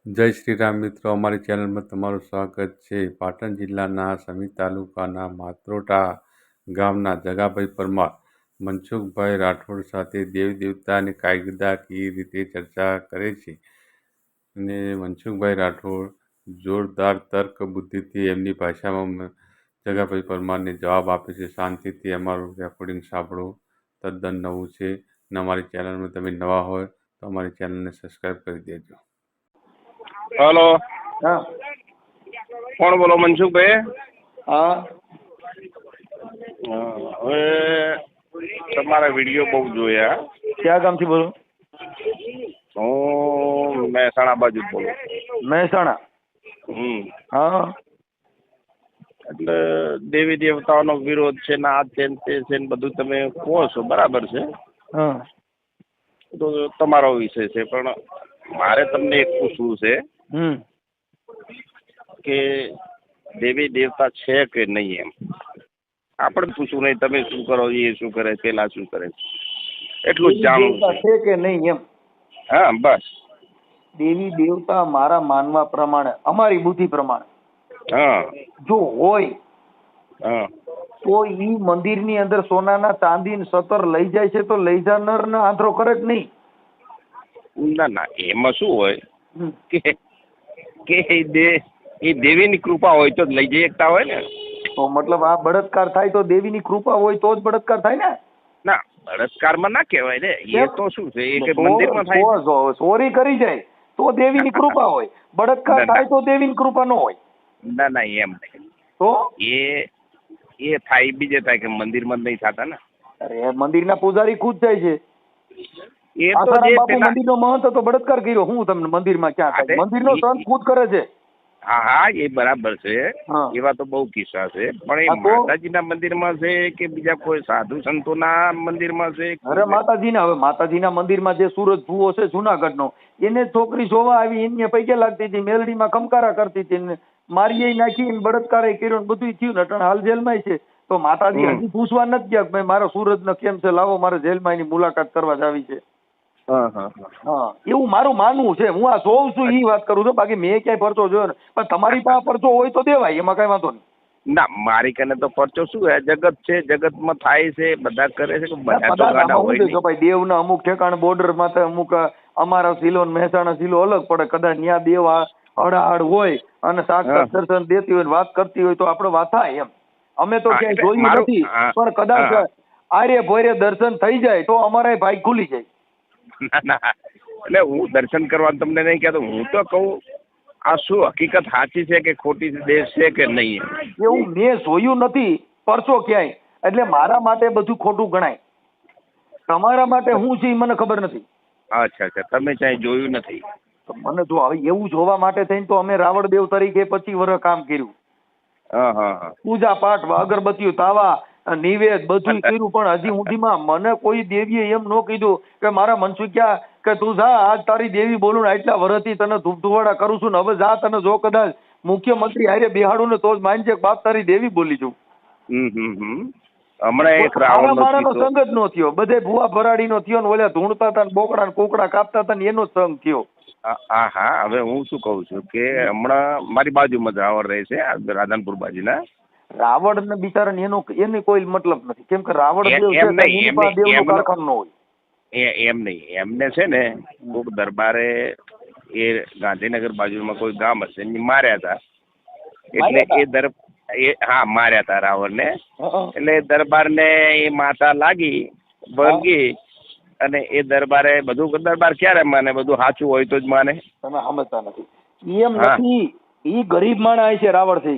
જય શ્રી રામ મિત્રો, અમારી ચેનલમાં તમારું સ્વાગત છે. પાટણ જિલ્લાના સમી તાલુકાના માત્રોટા ગામના જગાભાઈ પરમાર મનસુખભાઈ રાઠોડ સાથે દેવી દેવતાની કાયદાકીય રીતે ચર્ચા કરે છે. અને મનસુખભાઈ રાઠોડ જોરદાર તર્ક બુદ્ધિથી એમની ભાષામાં જગાભાઈ પરમારને જવાબ આપે છે. શાંતિથી અમારું રેકોર્ડિંગ સાંભળો, તદ્દન નવું છે. અને અમારી ચેનલમાં તમે નવા હોય તો અમારી ચેનલને સબસ્ક્રાઈબ કરી દેજો. હલો, હા કોણ બોલો? મનસુખભાઈ? હા હવે તમારા વિડીયો બહુ જોયા. ક્યાં ગામથી બોલો? હું મહેસાણા બાજુ જ બોલું. મહેસાણા. હા એટલે દેવી દેવતાઓનો વિરોધ છે ને આ છે ને તે છે ને બધું તમે કહો છો, બરાબર છે. હા તો તમારો વિષય છે, પણ મારે તમને એક પૂછવું છે કે દેવી દેવતા છે કે નહીં એમ. આપણે પૂછવું નહીં તમે શું કરો, એ શું કરે, પેલા શું કરે, એટલું જ જાણવું દેવતા છે. છે કે નહીં એમ. હા બસ. દેવી દેવતા મારા માનવા પ્રમાણે, અમારી બુદ્ધિ પ્રમાણે હા જો હોય હા તો ઈ મંદિરની અંદર સોનાના ચાંદી સતર લઈ જાય છે તો લઈ જનાર ને આંતરો કરે જ નહીં. ના ના, એમાં શું હોય હમ. કે એ દેવીની કૃપા હોય તો જ લઈ જઈ શકતા હોય ને. તો મતલબ આ બળાત્કાર થાય તો દેવીની કૃપા હોય તો જ બળાત્કાર થાય ને. ના, બળાત્કારમાં ના કહેવાય ને. એ કેમ? તો શું છે, એ કે મંદિરમાં થાય. ચોરી કરી જાય તો દેવીની કૃપા હોય, બળાત્કાર થાય તો દેવીની કૃપા ન હોય. ના ના, એમ નહીં. તો એ થાય બીજે થાય કે મંદિરમાં જ નહીં થતા ને. અરે મંદિરના પૂજારી ખુદ જાય છે. એ તો આસારામ જે બાપુ પેલા મંદિરનો મહંત હતો, બળાત્કાર કર્યો. હું તમને મંદિરમાં ક્યાં હા, થાય? મંદિરનો સંત ખુદ કરે છે. હા હા, એ બરાબર છે. હા. એવા તો બહુ કિસ્સા છે, પણ એ હા તો? માતાજીના મંદિરમાં છે કે બીજા કોઈ સાધુ સંતોના મંદિરમાં છે? અરે માતાજીના, હવે માતાજીના મંદિરમાં જે સુરત ભૂવો છે જુનાગઢનો, એને છોકરી જોવા આવી, એને પૈકે લાગતી હતી, મેલડીમાં કમકારા કરતી હતી, ને મારીએ નાખી, બળાત્કાર કર્યો, બધું થયું ને અટણ હાલ જેલમાં છે. તો માતાજી હજી પૂછવા નથી ગયા કે ભાઈ મારો સુરતનો કેમ છે, લાવો મારે જેલમાં એની મુલાકાત કરવા જ આવી છે. હા હા હા. હા, એવું મારું માનવું છે. હું આ જોઉં છું એ વાત કરું છું, બાકી મેં ક્યાંય પરચો જોયો ને. પણ તમારી પાસે પરચો હોય તો દેવાય, એમાં કઈ વાંધો નહીં. ના, મારી કને તો પરચો શું હે, જગત છે, જગતમાં થાય છે, બધા કરે છે, કે બધા તો ગાડા હોય નહીં. ભાઈ દેવના અમુક ઠેકાણે બોર્ડર માથે અમુક અમારા જિલ્લો ને મહેસાણા જિલ્લો અલગ પડે, કદાચ ત્યાં દેવ હડાહડ હોય અને સાક્ષાત દર્શન દેતી હોય, વાત કરતી હોય તો આપણે વાત થાય એમ. અમે તો ક્યાંય જોયું નથી, પણ કદાચ આર્ય ભોયરે દર્શન થઈ જાય તો અમારા ભાઈ ખુલી જાય. ના ના, એટલે હું દર્શન કરવા તમને નહીં કહેતો, હું તો કહું આ શું હકીકત સાચી છે કે ખોટી દેશ છે કે નહીં. એવું મેં જોયું નથી પરચો ક્યાંય, એટલે મારા માટે બધું ખોટું ગણાય. તમારા માટે શું છે એ મને ખબર નથી. અચ્છા અચ્છા, તમે ક્યાંય જોયું નથી. તો મને જો હવે એવું જોવા માટે થઈને તો અમે રાવણદેવ તરીકે 25 વર્ષ કામ કર્યું. હા હા હા. પૂજા પાઠ, અગરબત્તીઓ, તાવા, નિવેદ બધું કર્યું, પણ હજી સુધીમાં મને કોઈ દેવીએ એમ ન કીધું કે મારા મનસુખ્યા કે તું જા, આજ તારી દેવી બોલું ને આટલા વર્ષથી તને ધૂપધુવાડા કરું છું ને હવે જા, તને જો કદાચ મુખ્યમંત્રી હારે બેહાડું ને તો જ માનજે બાપ તારી દેવી બોલી છું. હમણાં એક રાવણ મારાનો સંગ જ નો થયો, બધે ભૂવા ભરાડીનો થયો ને ઓલા ધૂણતા હતા ને બોકડા ને કોકડા કાપતા હતા ને એનો જ સંગ થયો. હા હા, હવે હું શું કહું છું કે હમણાં મારી બાજુમાં જ રાવણ રહે છે, રાધનપુર બાજુના. રાવણ ને બિચારા એને કોઈ મતલબ નથી, કેમ કે રાવણ દેવ છે, દેવનો કારખાનો ન હોય. એમ નહીં, એમને છે ને કોઈક દરબારે એ ગાંધીનગર બાજુમાં કોઈ ગામ હશે એમને માર્યા હતા, એટલે હા માર્યા હતા રાવણને. એટલે દરબારને એ માતા લાગી વળગી, અને એ દરબારે બધું, દરબાર ક્યારે માને, બધું સાચું હોય તો જ માને. તમે સમજતા નથી, એમ નથી. ઈ ગરીબ માણસ છે રાવણ છે.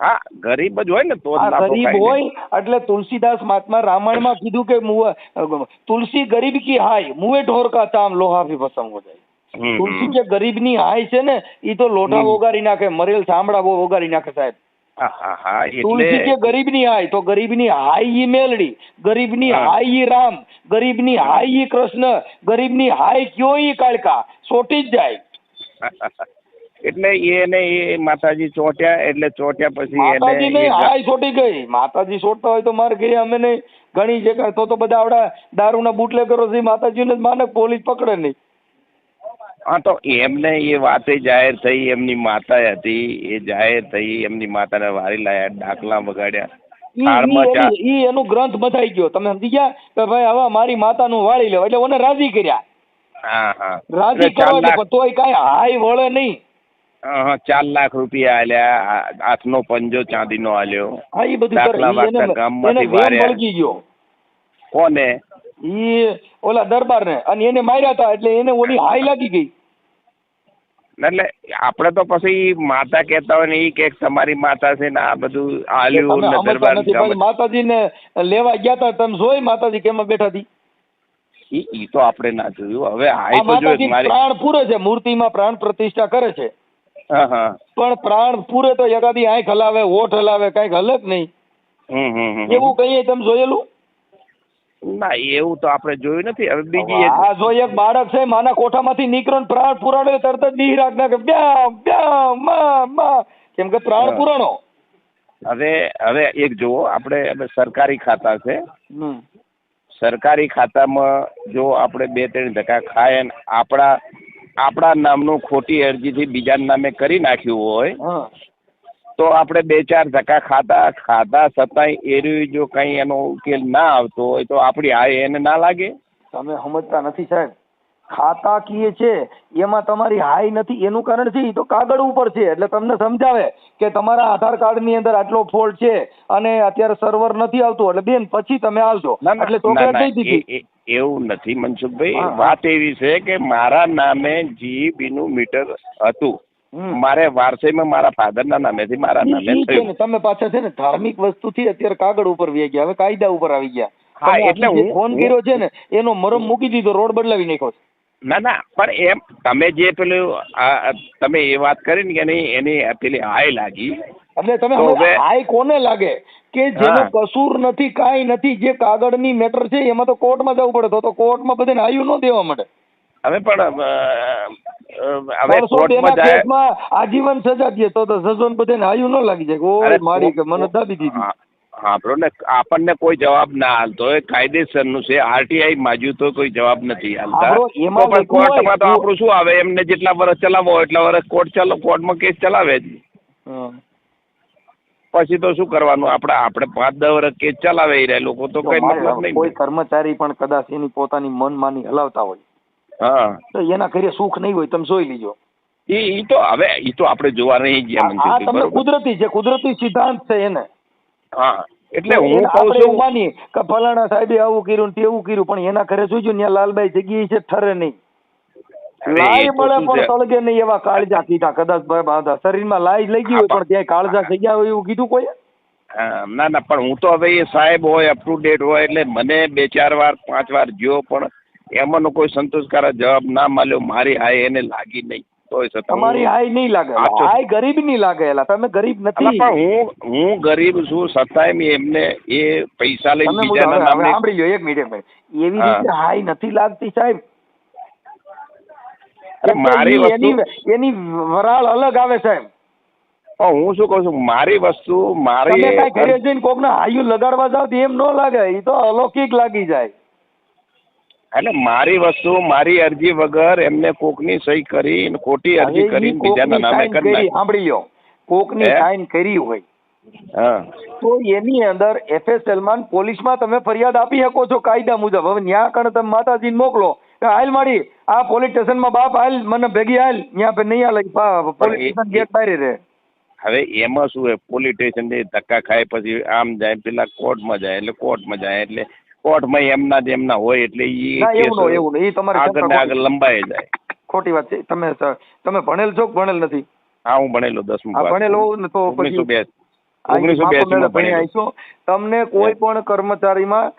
હા, ગરીબ જ હોય ને તો ગરીબ હોય એટલે તુલસીદાસ મહાત્મા રામાયણમાં કીધું કે તુલસી ગરીબ કી હાય, મુએ ઢોર કા ચામ લોહા ભી ભસમ હો જાય. તુલસી જે ગરીબ ની હાય છે ને, ઈ તો લોઢા ઓગારી નાખે, મરેલ ચામડા ઓગારી નાખે સાહેબ. તુલસી કે ગરીબ ની હાય તો ગરીબ ની હાય ઈ મેલડી, ગરીબ ની હાય ઈ રામ, ગરીબ ની હાય ઈ કૃષ્ણ, ગરીબ ની હાય કયો ઈ કાળકા, સોટી જ જાય. એટલે એને એ માતાજી ચોટ્યા, એટલે ચોટ્યા પછી માતાજી ને હાય છોટી ગઈ. માતાજી છોડતા હોય તો મારે ઘરે અમે નહીં ઘણી જગ્યા તો બધા આવડા દારૂના બુટલે કરો છે, માતાજીને જ માને, પોલીસ પકડે નહીં. હા તો એમને એ વાતે જાહેર થઈ, એમની માતા હતી એ જાહેર થઈ, એમની માતાને વારી લાયા, ડાકલા વગાડ્યા, થાળમાં ચા. ઈ એનું ગ્રંથ બધાઈ ગયો, તમે સમજી ગયા કે ભાઈ હવે મારી માતાનું વાળી લેવા, એટલે ઓને રાજી કર્યા. હા હા રાજી એટલે 4 કરવા લાખ, તોય કાંઈ હાય વળે નહીં. હા 4 લાખ રૂપિયા આલ્યા, હાથનો પંજો ચાંદીનો આલ્યો, હા એ બધું ડાકલા વાગતા એને ગામમાંથી વેમ વાર્યા. વળગી ગયો કોને? ઈ ઓલા દરબારને, અને એને માર્યા હતા એટલે એને ઓલી હાય લાગી ગઈ. એટલે આપણે તો પછી માતા કહેતા હોય ને એ કે તમારી માતા છે ને આ બધું આલ્યું તમે ને સમજતા દરબાર નથી ભાઈ, માતાજીને લેવા ગયા હતા, તમે જોઈ માતાજી કેમાં બેઠા હતી? ઈ તો આપણે ના જોયું. હવે હાઈ આ તો જોયું માતાજી મારી. પ્રાણ પૂરે છે, મૂર્તિમાં પ્રાણ પ્રતિષ્ઠા કરે છે, હા હા પણ પ્રાણ પૂરે તો એકાદી આંખ હલાવે, હોઠ હલાવે, કઈક હલે જ નહીં. એવું કહીએ તમે જોયેલું? ના એવું તો આપણે જોયું નથી. હવે બીજી આ જો એક બાળક છે માના કોઠામાંથી નીકળ્યો ને પ્રાણ પુરાણો તરત જ દી રાખ નાખે, બ્યા બ્યા મા મા, કેમ કે પ્રાણ પુરાણો. હવે એક જુઓ, આપણે સરકારી ખાતા છે, સરકારી ખાતામાં જો આપણે 2-3 ધક્કા ખાય ને આપણા નામનું ખોટી અરજીથી બીજાના નામે કરી નાખ્યું હોય તો આપણે 2-4 ધક્કા ખાધા છતાંય એર્યું જો કંઈ એનો ઉકેલ ના આવતો હોય તો આપણી હાય એને ના લાગે? તમે સમજતા નથી સાહેબ, ખાતાકીય છે એમાં તમારી હાય નથી, એનું કારણ છે એ તો કાગળ ઉપર છે, એટલે તમને સમજાવે કે તમારા આધાર કાર્ડ ની અંદર આટલો ફોલ્ટ છે અને અત્યારે સર્વર નથી આવતું, એટલે બેન પછી તમે આવજો. એટલે ચોકલેટ દઈ દીધી. એવું નથી મનસુખભાઈ, વાત એવી છે કે મારા નામે જીબી નું મીટર હતું, મારે વારસાઈમાં મારા ફાધરના નામેથી મારા નામે થયું. તમે પાછા છે ને ધાર્મિક વસ્તુથી અત્યારે કાગળ ઉપર વહી ગયા, હવે કાયદા ઉપર આવી ગયા. હા એટલે હું ફોન કર્યો છે ને એનો મરમ મૂકી દીધો, રોડ બદલાવી નાખ્યો. ના પણ એમ તમે જે પેલું તમે એ વાત કરી ને કે એની પેલી હાય લાગી, એટલે તમે હાય કોને લાગે કે જેનો કસૂર નથી, કાંઈ નથી, જે કાગળની મેટર છે એમાં તો કોર્ટમાં જવું પડે, તો કોર્ટમાં બધાને હાયું ન દેવા માટે. હવે પણ હવે કોર્ટમાં જાય આજીવન સજા દે તો સજોન બધાને હાયું ન લાગી જાય, ઓય મારી કે મને દાબી દીધી. હા ને આપણને કોઈ જવાબ ના હાલતો હોય, કાયદેસરનું છે, આરટીઆઈ માજ્યું તો કોઈ જવાબ નથી હાલતા, પણ કોર્ટમાં તો આપણું શું આવે, એમને જેટલા વર્ષ ચલાવવો હોય એટલા વર્ષ કોર્ટમાં કેસ ચલાવે જ. પછી તો શું કરવાનું, આપણે 5-10 વર્ષ કેસ ચલાવે રહ્યા લોકો તો કઈ મતલબ નહીં. કોઈ કર્મચારી પણ કદાચ એની પોતાની મનમાની હલાવતા હોય, હા તો એના ઘરે સુખ નહીં હોય, તમે જોઈ લીજો. ઈ તો આપણે જોવા નહીં ગયા. તમને કુદરતી છે, કુદરતી સિદ્ધાંત છે એને. હા એટલે હું કહું છું માની કે ફલાણા સાહેબે આવું કર્યું તેવું કર્યું, પણ એના ઘરે જોઈજો ત્યાં લાલબાઈ જગ્યાએ છે ઠરે નહીં, લાઈ મળે પણ સળગે નહીં, એવા કાળજા કીધા. કદાચ શરીરમાં લાઈ લઈ ગઈ હોય પણ ત્યાં કાળજા થઈ ગયા હોય એવું કીધું કોઈ? ના પણ હું તો હવે એ સાહેબ હોય, અપ ટુ ડેટ હોય, એટલે મને 2-4 વાર 5 વાર જો પણ એમાંનો કોઈ સંતોષકારક જવાબ ના મળ્યો, મારી હાય એને લાગી નહીં. તમારી હાય નહીં લાગે, હાય ગરીબ નહીં લાગે, તમે ગરીબ નથી. પણ હું ગરીબ છું છતાંય એમને એ પૈસા લઈને બીજાના નામે. સાંભળી લો એક મિનિટ, એવી રીતે હાય નથી લાગતી સાહેબ. મારી વસ્તુ એની વરાળ અલગ આવે સાહેબ. હું શું કહું છું, મારી વસ્તુ મારી કઈ ઘરે જઈને કોક ને હાયું લગાડવા જાવ એમ ન લાગે, એ તો અલૌકિક લાગી જાય. એટલે મારી વસ્તુ મારી અરજી વગર એમને કોકની સહી કરી ખોટી અરજી કરી બીજાના નામે કરી. સાંભળી લો, કોકની સાઈન કરી હોય તો એની અંદર FSL માં પોલીસમાં તમે ફરિયાદ આપી શકો છો કાયદા મુજબ. હવે ન્યા કણ તમે માતાજીને મોકલો, હાલ મારી આ પોલીસ સ્ટેશનમાં બાપ હાલ મને ભેગી હાલ, ત્યાં નહીં હાલે, પોલીસ સ્ટેશન ગેટ બહાર રહે. હવે એમાં શું હોય, પોલીસ સ્ટેશન ધક્કા ખાય પછી આમ જાય, પેલા કોર્ટમાં જાય, એટલે કોર્ટમાં જાય એટલે કોર્ટમાં એમના હોય એટલે આગળ લંબાઈ જાય. ખોટી વાત છે. તમે ભણેલ છો ભણેલ નથી? હા હું ભણેલો 10મું ભણેલો તો 1982 તમને કોઈ પણ કર્મચારીમાં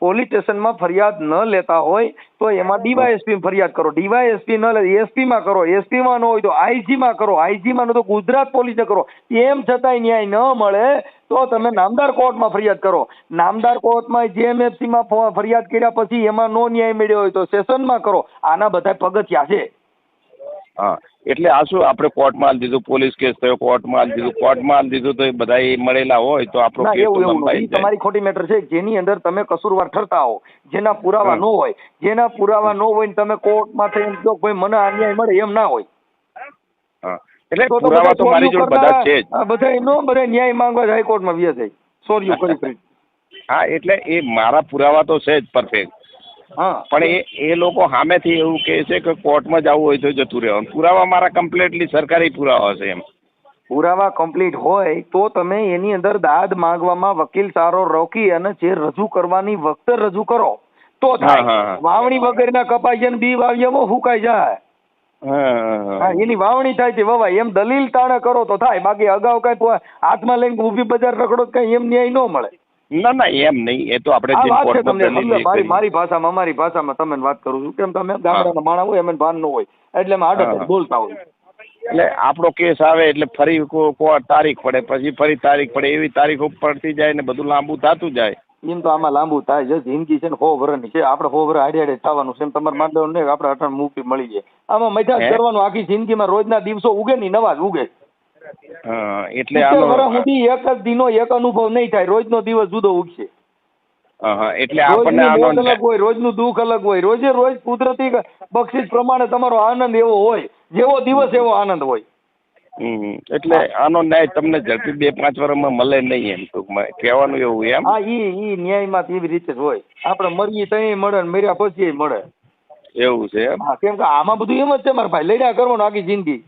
પોલીસ સ્ટેશનમાં ફરિયાદ ન લેતા હોય તો એમાં DYSP ફરિયાદ કરો, DYSP ન લે SP માં કરો, SP માં ન હોય તો IG માં કરો, IG માં ન તો ગુજરાત પોલીસે કરો. એમ છતાંય ન્યાય ન મળે તો તમે નામદાર કોર્ટમાં ફરિયાદ કરો. નામદાર કોર્ટમાં JMFC માં ફરિયાદ કર્યા પછી એમાં નો ન્યાય મળ્યો હોય તો સેશનમાં કરો. આના બધા પગથિયા છે. હા એટલે આ શું આપણે કોર્ટમાં આલી દીધું, પોલીસ કેસ થયો કોર્ટમાં આલી દીધું, કોર્ટમાં આલી દીધું તો એ બધા એ મળેલા હોય તો આપણો ના કેસ તો એવું એવું લંબાઈ નહીં. જાય. તમારી ખોટી મેટર છે જેની અંદર તમે કસૂરવાર ઠરતા હો, જેના પુરાવા હા. ન હોય, જેના પુરાવા ન હોય ને તમે કોર્ટમાં થઈને કહો ભાઈ મને અન્યાય મળે, એમ ના હોય. હા એટલે તો પુરાવા તો મારી જોડે બધા છે જ. બધા ન્યાય માંગવા જ હાઈકોર્ટમાં વ્યા જાય સોરીઓ કરી. હા એટલે એ મારા પુરાવા તો છે જ પરફેક્ટ, હા પણ એ લોકો સામેથી એવું કહે છે કે કોર્ટમાં જવું હોય તો જતું રહેવાનું. પુરાવા મારા કમ્પ્લીટલી સરકારી પુરાવા છે એમ. પુરાવા કમ્પ્લીટ હોય તો તમે એની અંદર દાદ માંગવામાં વકીલ સારો રોકી અને જે રજૂ કરવાની વખતે રજૂ કરો તો થાય. હા, હા. વાવણી વગરના કપાઈ જાય ને બી વાવ્યામાં હુકાઈ જાય. હા એની વાવણી થાય તે વવાય એમ દલીલ તાણે કરો તો થાય. બાકી અગાઉ કઈ હાથમાં લઈને ઊભી બજાર રખડો કઈ એમ ન્યાય ન મળે. ના ના એમ નહીં, એ તો આપણે આ જે વાત છે કોર્ટમાં તમને દલીલ સમજો. એ કરી. મારી ભાષામાં અમારી ભાષામાં તમને વાત કરું છું. કેમ તમે ગામડાના માણસ હોય એમને ભાન ન હોય એટલે અમે આડે હા. બોલતા હોય. એટલે આપણો કેસ આવે એટલે ફરી તારીખ પડે, પછી ફરી તારીખ પડે, એવી તારીખો પડતી જાય ને બધું લાંબુ થતું જાય. એમ તો આમાં લાંબુ થાય છે. જિંદગી છે ને 100 વર્ષની છે. આપણે 100 વર્ષ આડે થવાનું છે. તમારે માનવાનું નહીં આપણે અઠાણ મુક્તિ મળી જાય. આમાં મજા જ કરવાનું. આખી જિંદગીમાં રોજના દિવસો ઉગે ને નવા જ ઉગે. હા એટલે 70 આનો વર્ષ સુધી એક જ દિનો એક અનુભવ નહીં થાય. રોજનો દિવસ જુદો ઉગશે. હા એટલે આપણને રોજની આનો મોજ અલગ હોય, રોજનું દુઃખ અલગ હોય. રોજે રોજ કુદરતી બક્ષિસ પ્રમાણે તમારો આનંદ એવો હોય, જેવો દિવસ એવો આનંદ હોય. એટલે આનો ન્યાય તમને ઝડપી 2-5 વર્ષમાં મળે નહીં એમ ટૂંકમાં કહેવાનું એવું એમ. હા ઈ ન્યાયમાં એવી રીતે જ હોય. આપણે મરીએ તઈ મળે ને મર્યા પછી મળે. એવું છે એમ. હા કેમ કે આમાં બધું એમ જ છે મારા ભાઈ, લડ્યા કરવાનું આખી જિંદગી.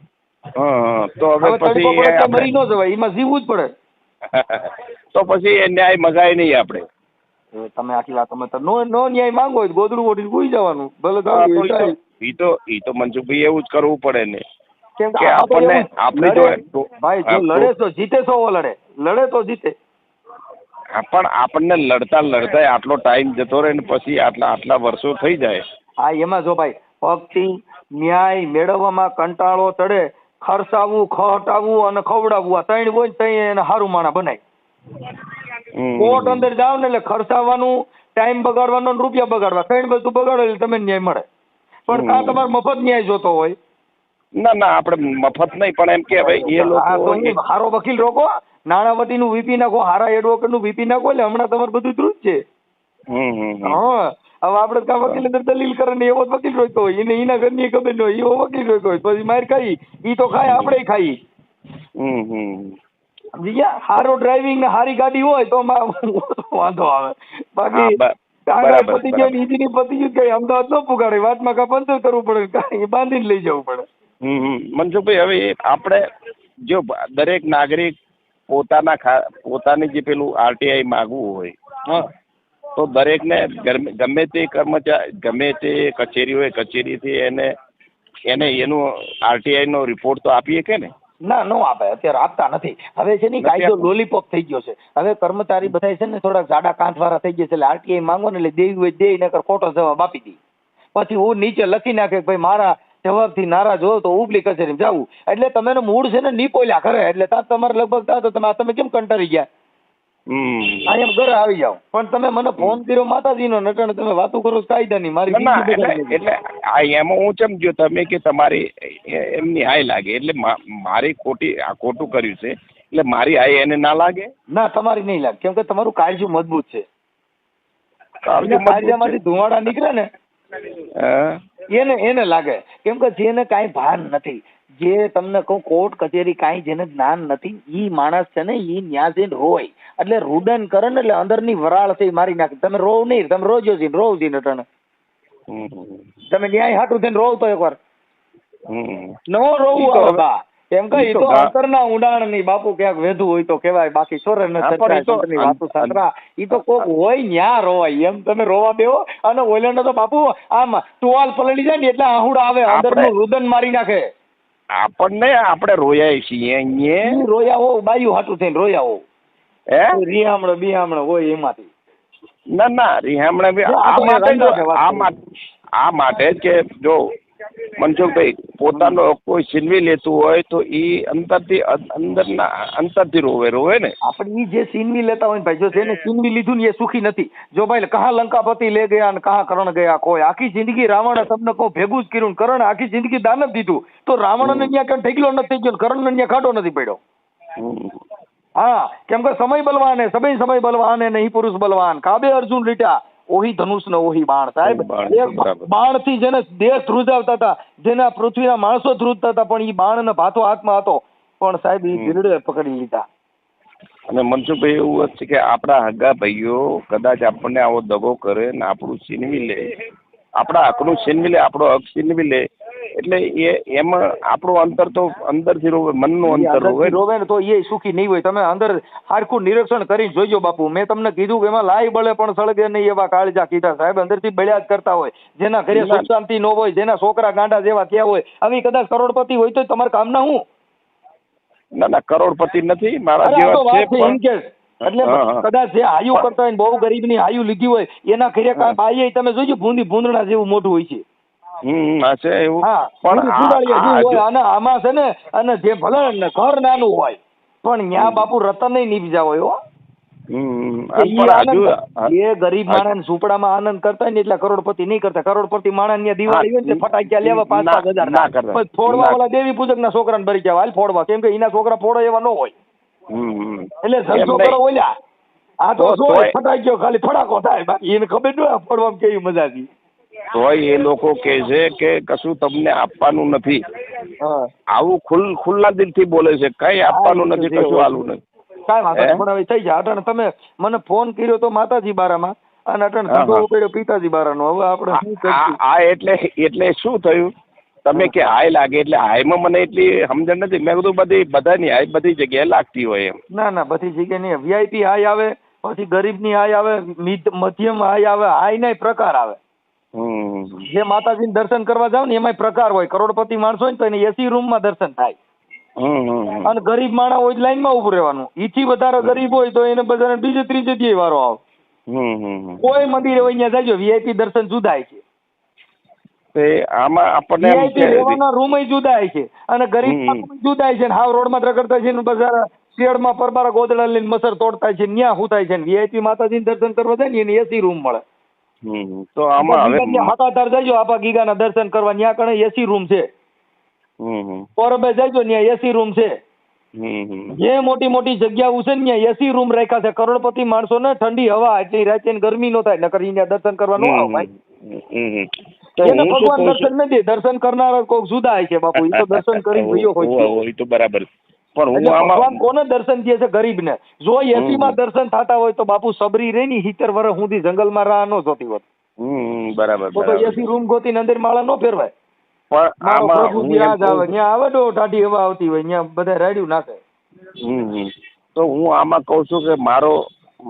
હા તો હવે હવે તડકો પછી પડે તો મરી આપણે ન જવાય, એમાં જીવવું જ પડે. તો પછી એ ન્યાય મગાય નહીં આપણે. તમે આખી વાત તમે નો ન્યાય માંગો હોય તો ગોદડું ઓઢીને સૂઈ જવાનું. ભલે હા, ગાડી તો થાય. ઈ તો મનસુખભાઈ એવું જ કરવું પડે ને કેમ કે આમાં તો આપણને એવું આપણી લડે, જો ભાઈ જો લડે તો જીતે સો લડે, લડે તો જીતે. પણ આપણને લડતા આટલો ટાઈમ જતો રહે ને પછી આટલા વર્ષો થઈ જાય. હા એમાં જો ભાઈ પગથી ન્યાય મેળવવામાં કંટાળો ચડે, ખર્ચાવવું, ખટાવવું અને ખવડાવવું આ 3 હોય ને તઈ એને હારું માણા બનાય. કોર્ટ અંદર જાવ ને એટલે ખર્ચાવવાનું, ટાઈમ બગાડવાનો, રૂપિયા બગાડવા, 3 વસ્તુ બગાડો એટલે તમને ન્યાય મળે. પણ કાં તમારે મફત ન્યાય જોતો હોય. ના આપણે મફત નહીં, પણ એમ કે ભાઈ એ લોકો હારો વકીલ રોકો, નાણાવટીનું વીપી નાખો, હારા એડવોકેટનું વીપી નાખો એટલે હમણાં તમારે બધું ધ્રુજ છે. હા હવે આપણે કાં વકીલ અંદર દલીલ કરે ને એવો જ વકીલ રોકતો હોય, એને એના ઘરની ખબર ન હોય, એવો વકીલ રોકતો હોય, પછી માર ખાઈ ઈ તો ખાય આપણે ખાઈ. હારો ડ્રાઇવિંગ ને હારી ગાડી હોય તો વાંધો આવે. બાકી કાંગડા પતી જાય ને ઈજીની પતી ગયું કઈ અમદાવાદ ન પુગાડે, વાતમાં કાં પંચર કરવું પડે, કાંઈ બાંધીને લઈ જવું પડે. મનસુખભાઈ હવે આપણે જો દરેક નાગરિક પોતાની જે પેલું આરટીઆઈ માગવું હોય તો દરેકને ગમે તે કર્મચારી ગમે તે કચેરી હોય કચેરીથી એને એનું આરટીઆઈ નો રિપોર્ટ તો આપીએ કે ને. ના નો આપે, અત્યારે આપતા નથી. હવે છે ને કાયદો લોલીપોપ થઈ ગયો છે. હવે કર્મચારી બધા છે ને થોડાક જાડા કાંઠ વાળા થઈ ગયા છે. એટલે આરટીઆઈ માંગો ને એટલે દેવી હોય દે, નકર ખોટો જવાબ આપી દે. પછી હું નીચે લખી નાખે કે ભાઈ મારા જવાબથી નારાજ હો તો ઉપલી કચેરીમાં જાવું. એટલે તમે મૂળ છે ને નીપોલ્યા કરે એટલે ત્યાં તમારે લગભગ ત્યાં તમે કેમ કંટાળી ગયા એમ ઘરે આવી જાવ. પણ તમે મને ફોન કર્યો માતાજીનો નટણ તમે વાતો કરો કાયદાની મારી એટલે એમાં હું સમજ્યો તમે કે તમારી એમની હાય લાગે એટલે મારી ખોટું કર્યું છે એટલે મારી હાય એને ના લાગે. ના તમારી નહીં લાગે, કેમ કે તમારું કાળજું મજબૂત છે. કાળજામાંથી ધુમાડા નીકળે ને એને લાગે. કેમ કે જેને કાંઈ ભાન નથી, જે તમને કહું કોર્ટ કચેરી કાંઈ જેને જ્ઞાન નથી, ઈ માણસ છે ને ઈ ન્યા જઈને રોય એટલે રૂદન કરે ને એટલે અંદરની વરાળ છે મારી નાખે. તમે રોવ નહીં, તમે રોજો છે રોવ છે નટણ. તમે ન્યાય હાટું થઈને રોવ તો એકવાર ન રોવું આવે. કેમ કે ઈ તો અંતરના ઊંડાણ ની બાપુ ક્યાંક વેધું હોય તો કેવાય, બાકી સોરે ન વાતું સાંતરા ઈ તો કોક હોય ન્યા રોવાય. એમ તમે રોવા બેહો અને ઓલેન્ડ તો બાપુ આમ ટુવાલ પલળી જાય ને એટલે આહુડા આવે, અંદરનું રુદન મારી નાખે. આપણને આપણે રોયા છીએ અહીંયા રોયા હો બાયું હાટું થઈને રોયા હો રિહામણો બિહામણો હોય એમાંથી. ના રિહામણા આ માટે જ કે જો મનસુખભાઈ પોતાનો હક કોઈ છીનવી લેતું હોય તો એ અંતરથી રોવે ને. આપણે ઈ જે છીનવી લેતા હોય ને ભાઈ, જો જેને છીનવી લીધું ને એ સુખી નથી. જો ભાઈ કહા લંકાપતિ લે ગયા ને કહા કરણ ગયા, કોઈ આખી જિંદગી રાવણે તમને કોઈ ભેગું જ કર્યું, કરણ આખી જિંદગી દાન જ દીધું, તો રાવણને ત્યાં કઈ ઠેકલો નથી થઈ ગયો, કરણ ત્યાં ખાટો નથી પડ્યો. હા, કેમ કે સમય બલવાન હે, સમય બલવાન હે, નહીં પુરુષ બલવાન. કાબે અર્જુન લીટા, ઓહી ધનુષ ને ઓહી બાણ. સાહેબ, બાણ થી જેને દેશ ધ્રુજાવતા હતા, જેના પૃથ્વીના માણસો ધ્રુજતા હતા, પણ એ બાણ ને ભાતો હાથમાં હતો, પણ સાહેબ એ ભીલડે પકડી લીધા. અને મનસુખભાઈ એવું છે કે આપણા હગા ભાઈઓ કદાચ આપણને આવો દગો કરે ને આપણું છીનવી લે, આપણા હકનું છીનવી લે, આપણો હક છીનવી લે, એટલે એમાં આપણું અંતર તો અંદરથી રોવે, મનનું અંતર રોવે ને તો એ સુખી નહીં હોય. તમે અંદર હારખું નિરીક્ષણ કરીને જોઈજો બાપુ. મેં તમને કીધું કે એમાં લાય બળે પણ સળગે નહીં એવા કાળજા કીધા. સાહેબ, અંદરથી બળ્યા જ કરતા હોય. જેના ઘરે સુખ શાંતિ ન હોય, જેના છોકરા ગાંડા જેવા ત્યાં હોય, આવી કદાચ કરોડપતિ હોય તો તમારા કામના હું? ના, કરોડપતિ નથી, મારા જેવા છે પણ એટલે કદાચ જે હાયું કરતા હોય, બહુ ગરીબની હાયું લીધી હોય, એના ઘરે કાંઈ બાઈએ તમે જોઈજો ભૂંદડા જેવું મોઢું હોય છે. અને આમાં છે ને, અને જે ભલે ઘર નાનું હોય પણ ન્યા બાપુ રતન નહીં નીપજા હોય. એ ગરીબ માણસ ઝૂંપડામાં આનંદ કરતા હોય ને એટલે કરોડપતિ નહીં કરતા. કરોડપતિ માણસ ને દિવાળી હોય ને ફટાકિયા લેવા 5,000 ફોડવા વાળા દેવી પૂજક ના છોકરાને ભરી ગયા હાલ ફોડવા, કેમ કે એના છોકરા ફોડો એવા ન હોય. એટલે જલસો કરો ઓલ્યા, આ તો ફટાક્યો ખાલી ફટાકો થાય, બાકી એને ખબર ન ફોડવામાં કેવી મજા હતી. તોય એ લોકો કે છે કે કશું તમને આપવાનું નથી, આવું ખુલ્લા દિલથી બોલે છે, કઈ આપવાનું નથી, કશું આલું નથી. કાંઈ વાંધો પણ હવે થઈ જાય. અટણ તમે મને ફોન કર્યો તો માતાજી બારામાં, અને અટણ ધંધો ઉપાડ્યો પિતાજી બારાનો. હવે આપણે શું કરશું? એટલે શું થયું, તમે કે હાય લાગે એટલે હાયમાં મને એટલી સમજણ નથી. મેં કીધું બધાની હાય બધી જગ્યાએ લાગતી હોય એમ. ના, બધી જગ્યાએ નહીં. VIP હાય આવે, પછી ગરીબની હાય આવે, મધ્યમ હાય આવે, હાય ના પ્રકાર આવે. જે માતાજીને દર્શન કરવા જાવ ને એમાં પ્રકાર હોય. કરોડપતિ માણસો હોય ને તો એને AC રૂમમાં દર્શન થાય, અને ગરીબ માણસ હોય લાઈનમાં ઉભું રહેવાનું. ઈથી વધારે ગરીબ હોય તો એને બધાને બીજે ત્રીજે દી વારો આવે. કોઈ મંદિરે હોય ત્યાં જાજો, VIP દર્શન જુદા છે. આમાં આપણને VIP રહેવાના રૂમ જુદા છે, અને ગરીબ જુદા છે. હાવ રોડમાં રખડતા છે ને બજાર શેડમાં પરબારા ગોદડા લઈને મસર તોડતા છે, ન્યા શું થાય છે. VIP માતાજીને દર્શન કરવા જાય ને એને AC રૂમ મળે. તો આમાં હવે હકાધાર જજો આપા ગીગાના દર્શન કરવા, ત્યાં કણે AC રૂમ છે. પરબે જજો ત્યાં AC રૂમ છે. જે મોટી મોટી જગ્યાઓ છે ને ત્યાં AC રૂમ રાખ્યા છે. કરોડપતિ માણસો ને ઠંડી હવા એટલી રાતે ગરમી નો થાય, નકર ત્યાં દર્શન કરવા ન આવે ભાઈ. એને ભગવાન દર્શન નથી, દર્શન કરનાર કોઈ જુદા છે બાપુ. એ તો દર્શન કરી ગયો હોય છે, તો બરાબર. પણ ભગવાન કોને દર્શન દે છે? ગરીબ ને. જો 80 માં દર્શન થતા હોય તો બાપુ સબરી રહી ની 70 વર્ષ સુધી જંગલમાં રાહ ન જોતી હોત. બરાબર. તો AC રૂમ ગોતીને અંદર માળા ન ફેરવાય. પણ આમાં આવે તો ટાઢી હવા આવતી હોય, ત્યાં બધા રાડ્યું નાખે. તો હું આમાં કઉ છું કે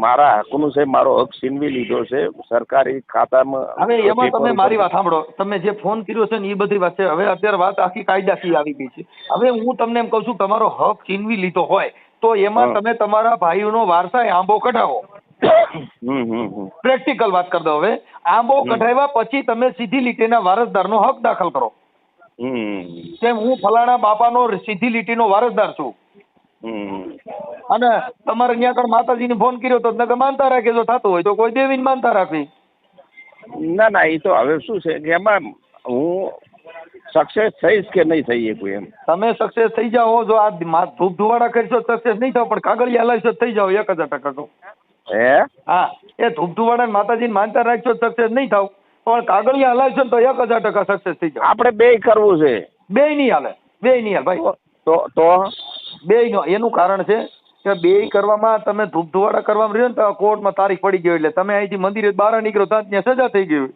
મારા હકનું છે, મારો હક છીનવી લીધો છે સરકારી ખાતામાં. હવે એમાં તમે મારી વાત સાંભળો, તમે જે ફોન કર્યો છે ને એ બધી વાત છે. હવે અત્યારે વાત આખી કાયદાથી આવી ગઈ છે. હવે હું તમને એમ કઉ છું, તમારો હક છીનવી લીધો હોય તો એમાં તમે તમારા ભાઈઓનો વારસા આંબો કઢાવો. પ્રેક્ટિકલ વાત કરી દો. હવે આંબો કઢાવ્યા પછી તમે સીધી લીટીના વારસદારનો હક દાખલ કરો. કેમ હું ફલાણા બાપાનો સીધી લીટીનો વારસદાર છું, અને તમારે ત્યાં કણ માતાજીને ફોન કર્યો તો માનતા રાખે, જો થતું હોય તો કોઈ દેવીને માનતા રાખવી. ના, એ તો હવે શું છે કે એમાં હું સક્સેસ થઈશ કે નહીં થઈ કોઈ એમ. તમે સક્સેસ થઈ જાઓ, જો આ ધૂપ ધુવાડા કરશો સક્સેસ નહીં થાવ, પણ કાગળિયા હલાવશો થઈ જાઓ 1000% કહું. હા, એ ધૂપ ધુવાડા માતાજીને માનતા રાખશો સક્સેસ નહીં થાવ, પણ કાગળિયા હલાવશો તો 1000% સક્સેસ થઈ જાવ. આપણે બે કરવું છે. બે નહીં હાલે ભાઈ. તો બે નો એનું કારણ છે કે બે કરવામાં તમે ધૂપ ધુવાડા કરવામાં રહ્યો ને તો કોર્ટમાં તારીખ પડી ગઈ, એટલે તમે અહીંથી મંદિરે બહાર નીકળો ત્યાં સજા થઈ ગઈ.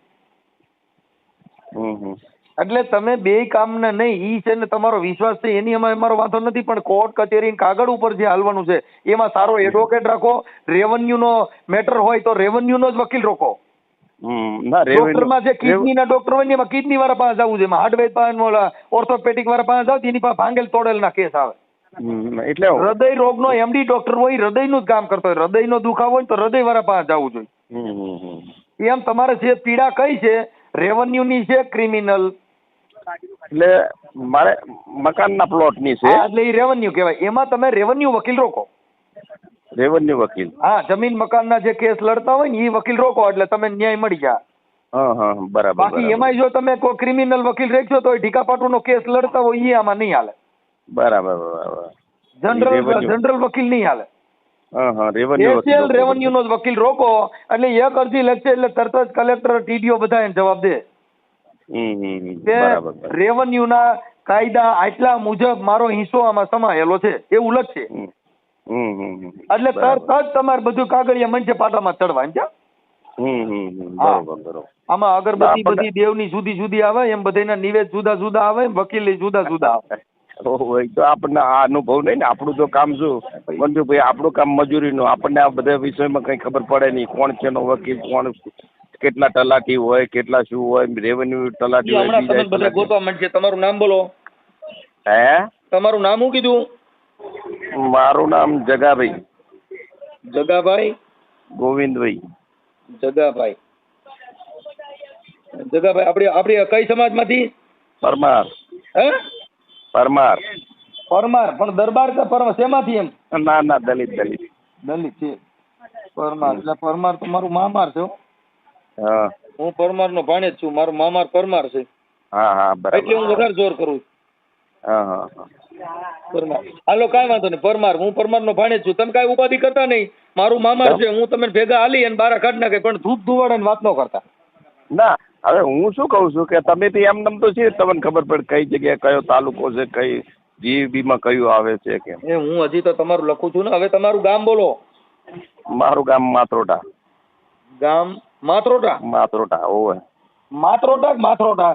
એટલે તમે બે કામને નહીં, ઈ છે ને તમારો વિશ્વાસ છે એની અમારો વાંધો નથી, પણ કોર્ટ કચેરી કાગળ ઉપર જે હાલવાનું છે એમાં સારો એડવોકેટ રાખો. રેવન્યુ નો મેટર હોય તો રેવન્યુ નો જ વકીલ રોકો. ડોક્ટરમાં જે કિડની ના ડોક્ટર હોય ને એમાં કિડની વાળા પાસે જવું છે, હાર્ડવેર પાસે, ઓર્થોપેડિક વાળા પાસે જાવ એની પાસે ભાંગેલ તોડેલ ના કેસ આવે. એટલે હૃદય રોગ નો MD ડોક્ટર હોય, હૃદય નું જ કામ કરતો હોય, હૃદય નો દુખાવો હોય તો હૃદય વાળા પાસે જવું જોઈએ. એમ તમારે જે પીડા કઈ છે, રેવન્યુ ની છે, ક્રિમિનલ એટલે મારે મકાનના પ્લોટની છે. હા, એટલે એ રેવન્યુ કહેવાય. એમાં તમે રેવન્યુ વકીલ રોકો. રેવન્યુ વકીલ. હા, જમીન મકાનના જે કેસ લડતા હોય ને એ વકીલ રોકો એટલે તમે ન્યાય મળી જાય. હા હા બરાબર. બાકી એમાં જો તમે કોઈ ક્રિમિનલ વકીલ રેખશો તો ઢીકાપાટુનો કેસ લડતા હોય એ આમાં નહીં હાલે. બરાબર બરાબર. જનરલ વકીલ નહીં હાલે. હા હા રેવન્યુ સ્પેશિયલ રેવન્યુ નો વકીલ રોકો એટલે એક અરજી લખશે એટલે તરત જ કલેક્ટર ટીડીઓ બધા એને જવાબ દે કે રેવન્યુ ના કાયદા આટલા મુજબ મારો હિસ્સો આમાં સમાયેલો છે એવું લખશે. એટલે તરત જ તમારે બધું કાગળિયા મંચે પાટામાં ચડવા છે. આમાં અગરબત્તી બધી દેવની જુદી જુદી આવે એમ બધાના નિવેદ જુદા જુદા આવે વકીલ જુદા જુદા આવે. તો આપણને આ અનુભવ નહીં ને. આપણું તો કામ શું મંજુભાઈ, આપણું કામ મજૂરીનું. આપણને આ બધા વિષયમાં કઈ ખબર પડે નહીં. કોણ છે નો વકીલ, કોણ કેટલા તલાટી હોય, કેટલા શું હોય, રેવન્યુ તલાટી હોય. હમણાં તમને બધા ગોતવા માંડશે. તમારું નામ બોલો. હે? તમારું નામ શું કીધું? મારું નામ જગાભાઈ. જગાભાઈ? ગોવિંદભાઈ. જગાભાઈ. જગાભાઈ આપણી કઈ સમાજમાંથી? પરમાર. હે? પરમાર. પરમાર પણ દરબાર કે પરમાર શેમાંથી એમ? ના ના દલિત. દલિત છે. પરમાર એટલે પરમાર તો મારું મામાર છે. હા, હું પરમાર નો ભાણેજ છું. મારો મામાર પરમાર છે. હા હા બરાબર. એટલે હું વધારે જોર કરું. હા હા પરમાર. હાલો કાંઈ વાંધો નહીં. પરમાર, હું પરમાર નો ભાણેજ છું. તમે કાંઈ ઉપાધિ કરતા નહીં. મારું મામાર છે. હું તમે ભેગા હાલી અને બારા કાઢ નાખે પણ ધૂપ ધુવાડાની વાત ન કરતા. ના હવે હું શું કહું છું કે તમે તો એમ નમ તો છે તમને ખબર પડે કઈ જગ્યાએ કયો તાલુકો છે, કઈ જીબી માં કયું આવે છે કે. એ હું હજી તો તમારું લખું છું ને. હવે તમારું ગામ બોલો. મારું ગામ માત્રોટા. ગામ માત્રોટા? માત્રોટા ઓય. માત્રોટા કે માથરોટા?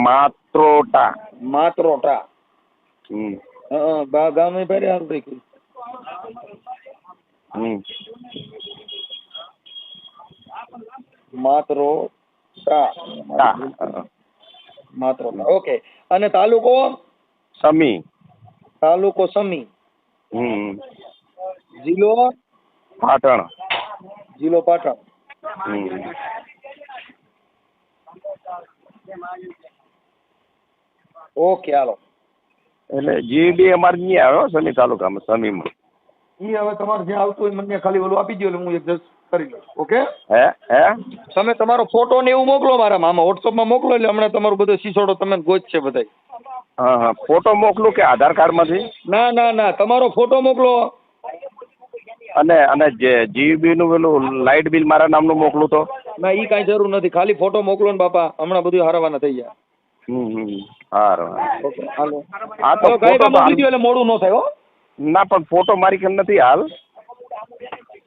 માત્રોટા. માત્રોટા. હા ગામ એ ભાઈ સારું રાખ્યું. માત્રોટા. માત્રોટા. ઓકે. અને તાલુકો? સમી. તાલુકો સમી. જિલ્લો? પાટણ. જિલ્લો પાટણ. ઓકે હાલો. એટલે જીબી અમારે નહીં આવ્યો સમી તાલુકામાં સમીમાં. ઈ હવે તમારે જે આવતું હોય મને ખાલી ઓલું આપી દો એટલે હું એડજસ્ટ કરી લઉં. ઓકે? હે તમે તમારો ફોટો ને એવું મોકલો મારા મામા વોટ્સઅપમાં મોકલો એટલે હમણાં તમારું બધું સિસોડો તમે ગોતશે બધા. હા ફોટો મોકલું કે આધાર કાર્ડમાંથી? ના તમારો ફોટો મોકલો. અને જે જીબી નું પેલું લાઇટ બિલ મારા નામનું મોકલું તો? ના ઈ કાંઈ જરૂર નથી. ખાલી ફોટો મોકલો ને બાપા હમણાં બધું હારવાના થઈ જાય. સારું. ઓકે હાલો. હા તો કાંઈ મોકલી દો એટલે મોડું ન થાય હો. ના પણ ફોટો મારી કન નથી હાલ.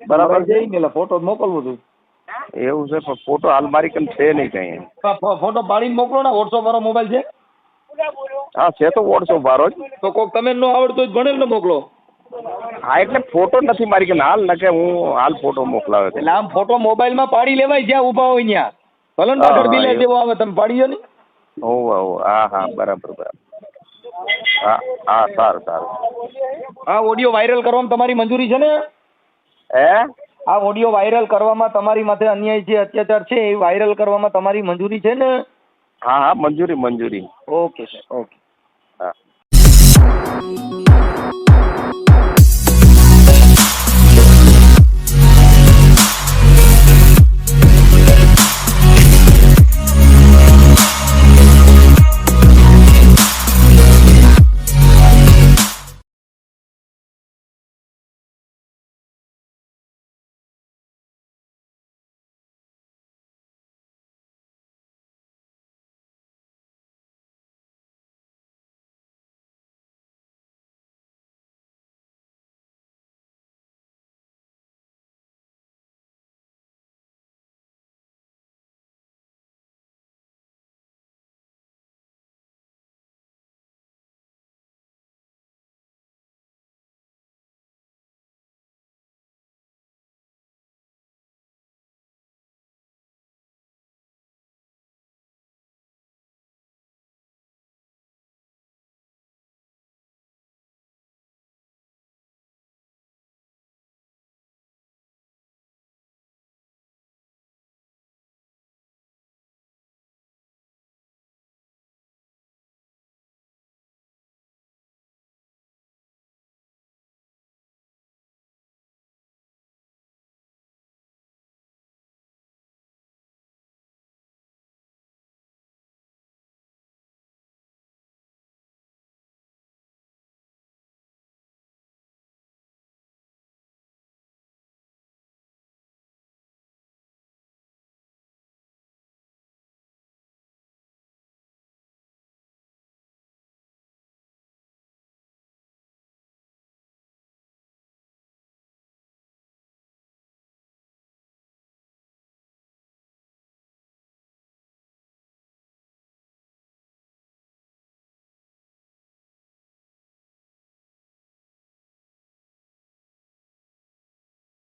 બરાબર છે એટલે ફોટો મોકલવું છું. એવું છે પણ ફોટો હાલ મારી કન છે નહીં કઈ. ફોટો પાડીને મોકલો ને. વોટ્સઅપ વાળો મોબાઈલ છે? હા છે તો વોટ્સઅપ વાળો જ. તો કોક તમે ન આવડતો જ ભણેલ ને મોકલો. હા એટલે ફોટો નથી મારી કન હાલ, ન કે હું હાલ ફોટો મોકલાવે. એટલે આમ ફોટો મોબાઈલમાં પાડી લેવાય જ્યાં ઊભા હોય ત્યાં. ભલે ને પાછળ બિલે જેવો આવે તમે પાડી દો ને. હા બરાબર. હા સારું. આ ઓડિયો વાયરલ કરવામાં તમારી મંજૂરી છે ને? હે? આ ઓડિયો વાયરલ કરવામાં તમારી માથે અન્યાય છે, અત્યાચાર છે એ વાયરલ કરવામાં તમારી મંજૂરી છે ને? હા મંજૂરી. Okay sir okay.